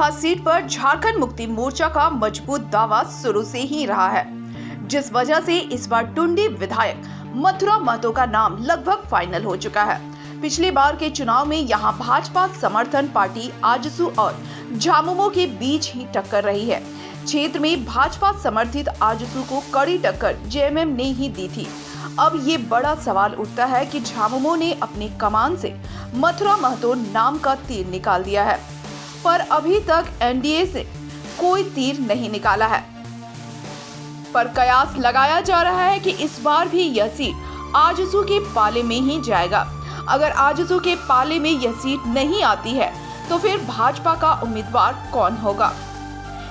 Lok Sabha seat पर झारखंड मुक्ति मोर्चा का मजबूत दावा शुरू से ही रहा है, जिस वजह से इस बार टुंडी विधायक मथुरा महतो का नाम लगभग फाइनल हो चुका है। पिछली बार के चुनाव में यहां भाजपा समर्थन पार्टी आजसू और झामुमो के बीच ही टक्कर रही है। क्षेत्र में भाजपा समर्थित आजसू को कड़ी टक्कर जेएमएम ने ही दी थी। अब ये बड़ा सवाल उठता है कि झामुमो ने अपनी कमान से मथुरा महतो नाम का तीर निकाल दिया है, पर अभी तक एनडीए से कोई तीर नहीं निकाला है। पर कयास लगाया जा रहा है कि इस बार भी यह सीट आजसू के पाले में ही जाएगा। अगर आजसू के पाले में यह सीट नहीं आती है तो फिर भाजपा का उम्मीदवार कौन होगा?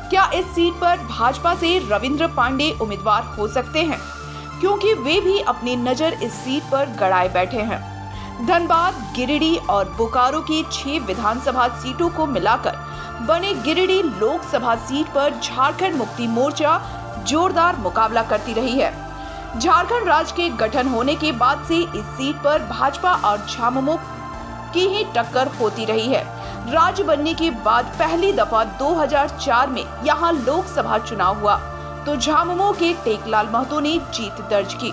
क्या इस सीट पर भाजपा से रविंद्र पांडे उम्मीदवार हो सकते हैं, क्योंकि वे भी अपनी नजर इस सीट पर गड़ाए बैठे हैं। धनबाद, गिरिडीह और बोकारो की 6 विधानसभा सीटों को मिलाकर बने गिरिडीह लोकसभा सीट पर झारखंड मुक्ति मोर्चा जोरदार मुकाबला करती रही है। झारखंड राज्य के गठन होने के बाद से इस सीट पर भाजपा और झामुमो की ही टक्कर होती रही है। राज्य बनने के बाद पहली दफा 2004 में यहां लोकसभा चुनाव हुआ तो झामुमो के टेकलाल महतो ने जीत दर्ज की।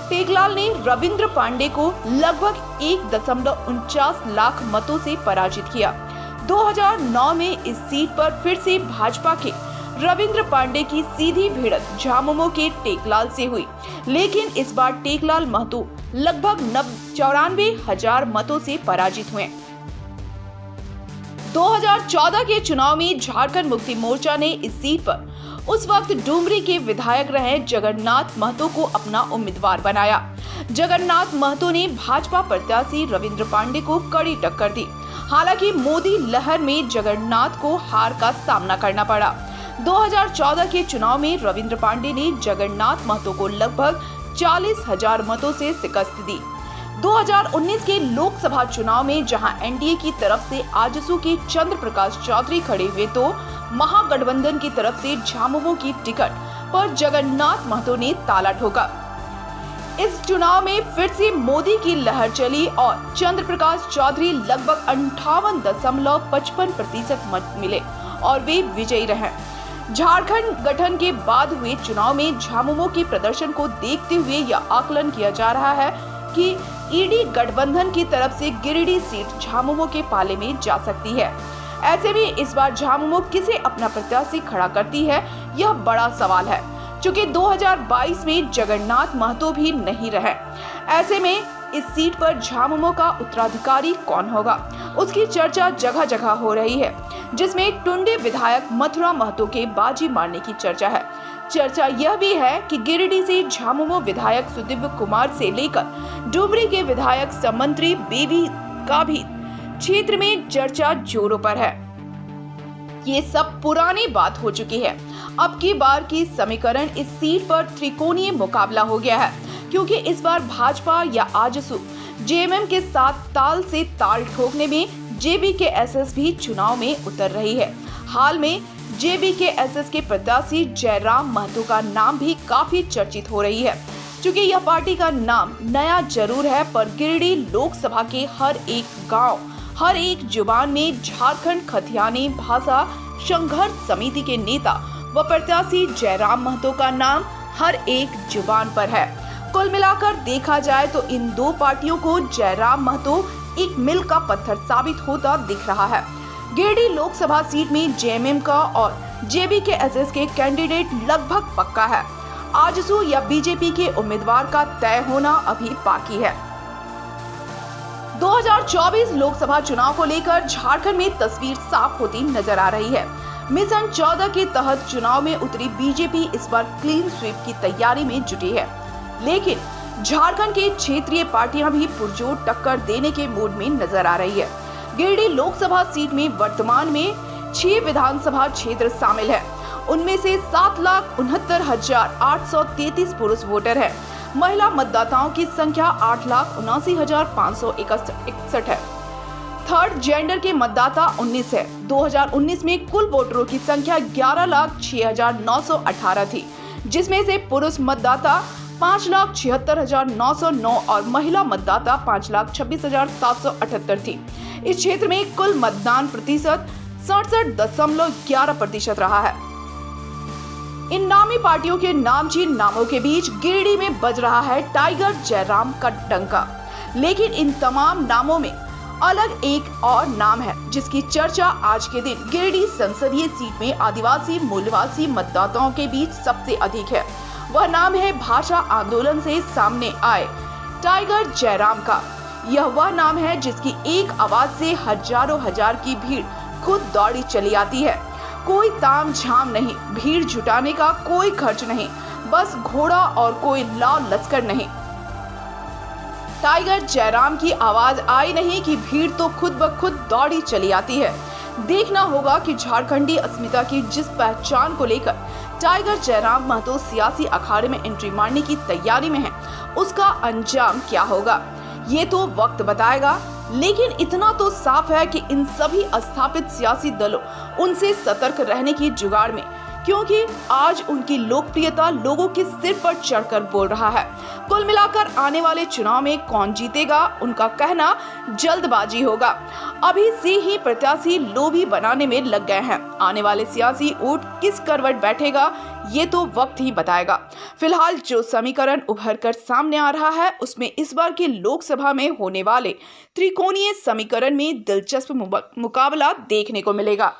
टेकलाल ने रविंद्र पांडे को लगभग 1.49 लाख मतों से पराजित किया। 2009 में इस सीट पर फिर से भाजपा के रविंद्र पांडे की सीधी भिड़त झामुमो के टेकलाल से हुई, लेकिन इस बार टेकलाल महतो लगभग 94,000 मतों से पराजित हुए। 2014 के चुनाव में झारखंड मुक्ति मोर्चा ने इस सीट पर उस वक्त डुमरी के विधायक रहे जगन्नाथ महतो को अपना उम्मीदवार बनाया। जगन्नाथ महतो ने भाजपा प्रत्याशी रविंद्र पांडे को कड़ी टक्कर दी। हालांकि मोदी लहर में जगन्नाथ को हार का सामना करना पड़ा। 2014 के चुनाव में रविंद्र पांडे ने जगन्नाथ महतो को लगभग 40,000 मतों से शिकस्त दी। 2019 के लोकसभा चुनाव में जहां एनडीए की तरफ से आजसू के चंद्र प्रकाश चौधरी खड़े हुए तो महागठबंधन की तरफ से झामुमो की टिकट पर जगन्नाथ महतो ने ताला ठोका। इस चुनाव में फिर से मोदी की लहर चली और चंद्र प्रकाश चौधरी लगभग 58.55% मत मिले और वे विजयी रहे। झारखंड गठन के बाद हुए चुनाव में झामुमो के प्रदर्शन को देखते हुए यह आकलन किया जा रहा है कि ईडी गठबंधन की तरफ से गिरिडीह सीट झामुमो के पाले में जा सकती है। ऐसे में इस बार झामुमो किसे अपना प्रत्याशी खड़ा करती है, यह बड़ा सवाल है। चूंकि 2022 में जगन्नाथ महतो भी नहीं रहे, ऐसे में इस सीट पर झामुमो का उत्तराधिकारी कौन होगा, उसकी चर्चा जगह जगह हो रही है, जिसमें टुंडी विधायक मथुरा महतो के बाजी मारने की चर्चा है। चर्चा यह भी है कि गिरिडीह से झामुमो विधायक सुदिव्य कुमार से लेकर डुमरी के विधायक समंत्री बेबी का भी क्षेत्र में चर्चा जोरों पर है। ये सब पुरानी बात हो चुकी है। अब की बार की समीकरण इस सीट पर त्रिकोणीय मुकाबला हो गया है, क्योंकि इस बार भाजपा या आजसू जेएमएम के साथ ताल से ताल ठोकने में जेबीकेएसएस भी चुनाव में उतर रही है। हाल में जेबीकेएसएस के प्रत्याशी जयराम महतो का नाम भी काफी चर्चित हो रही है। चूंकि यह पार्टी का नाम नया जरूर है, पर गिरिडीह लोकसभा के हर एक गांव, हर एक जुबान में झारखंड खतियानी भाषा संघर्ष समिति के नेता व प्रत्याशी जयराम महतो का नाम हर एक जुबान पर है। कुल मिलाकर देखा जाए तो इन दो पार्टियों को जयराम महतो एक मील का पत्थर साबित होता दिख रहा है। गिरिडीह लोकसभा सीट में जेएमएम का और जेबीकेएसएस के कैंडिडेट लगभग पक्का है। आजसू या बीजेपी के उम्मीदवार का तय होना अभी बाकी है। 2024 लोकसभा चुनाव को लेकर झारखंड में तस्वीर साफ होती नजर आ रही है। मिशन 14 के तहत चुनाव में उतरी बीजेपी इस बार क्लीन स्वीप की तैयारी में जुटी है, लेकिन झारखंड के क्षेत्रीय पार्टियां भी पुरजोर टक्कर देने के मूड में नजर आ रही है। गिरिडीह लोकसभा सीट में वर्तमान में 6 विधानसभा क्षेत्र शामिल है। उनमें से 7,69,833 पुरुष वोटर हैं। महिला मतदाताओं की संख्या 8,79,561 है। थर्ड जेंडर के मतदाता 19 है। 2019 में कुल वोटरों की संख्या 11,06,918 थी, जिसमें से पुरुष मतदाता 5,76,909 और महिला मतदाता 5,26,778 थी। इस क्षेत्र में कुल मतदान प्रतिशत 67.11% रहा है। इन नामी पार्टियों के नामचीन नामों के बीच गिरिडीह में बज रहा है टाइगर जयराम का डंका। लेकिन इन तमाम नामों में अलग एक और नाम है जिसकी चर्चा आज के दिन गिरिडीह संसदीय सीट में आदिवासी मूलवासी मतदाताओं के बीच सबसे अधिक है। वह नाम है भाषा आंदोलन से सामने आए टाइगर जयराम का। यह वह नाम है जिसकी एक आवाज से हजारों हजार की भीड़ खुद दौड़ी चली आती है। कोई ताम झाम नहीं, भीड़ जुटाने का कोई खर्च नहीं, बस घोड़ा और कोई लाव लश्कर नहीं। टाइगर जयराम की आवाज आई नहीं कि भीड़ तो खुद ब खुद दौड़ी चली आती है। देखना होगा कि झारखंडी अस्मिता की जिस पहचान को लेकर टाइगर जयराम महतो सियासी अखाड़े में एंट्री मारने की तैयारी में है, उसका अंजाम क्या होगा ये तो वक्त बताएगा। लेकिन इतना तो साफ है कि इन सभी स्थापित सियासी दलों उनसे सतर्क रहने की जुगाड़ में, क्योंकि आज उनकी लोकप्रियता लोगों के सिर पर चढ़कर बोल रहा है। कुल मिलाकर आने वाले चुनाव में कौन जीतेगा उनका कहना जल्दबाजी होगा। अभी से ही प्रत्याशी लोभी बनाने में लग गए हैं। आने वाले सियासी ऊंट किस करवट बैठेगा ये तो वक्त ही बताएगा। फिलहाल जो समीकरण उभर कर सामने आ रहा है उसमें इस बार के लोकसभा में होने वाले त्रिकोणीय समीकरण में दिलचस्प मुकाबला देखने को मिलेगा।